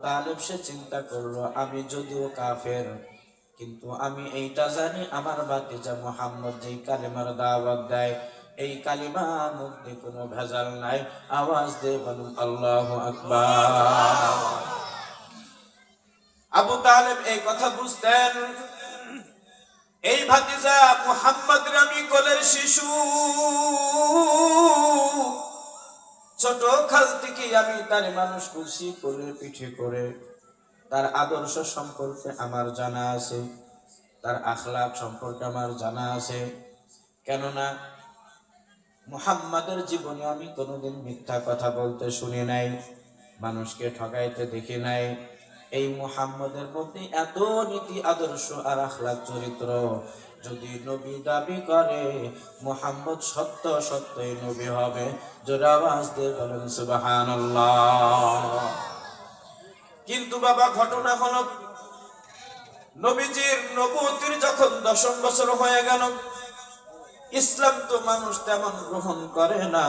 তালেব সে চিন্তা করলো, আমি যদিও কাফের, কিন্তু আমি এইটা জানি আমার ভাতিজা মুহাম্মদ যেই কালিমার দাওয়াত দেয়, এই কালিমার মধ্যে কোনো ভেজাল নাই। আওয়াজ দিয়ে বলুন আল্লাহু আকবার। আবু তালেব এই কথা বুঝতেন, এই ভাতিজা মুহাম্মদ আমি কোলের শিশু, ছোট কাল থেকে আমি তার মানুষ করছি কোলের পিঠে করে। তার আদর্শ সম্পর্কে আমার জানা আছে, তার আখলাক সম্পর্কে আমার জানা আছে। কেননা মুহাম্মাদের জীবনে আমি কোনোদিন মিথ্যা কথা বলতে শুনি নাই, মানুষকে ঠকাইতে দেখি নাই। এই মুহাম্মাদের মধ্যে এত নীতি আদর্শ আর আখলাক চরিত্র, যদি নবী দাবি করে মুহাম্মদ সত্য সত্যই নবী হবে। জোরে আওয়াজ দিয়ে বলেন সুবহানাল্লাহ। কিন্তু বাবা ঘটনা হলো, নবীজির নবুয়তির যখন 10ম বছর হয়ে গেল, ইসলাম তো মানুষ তেমন গ্রহণ করে না।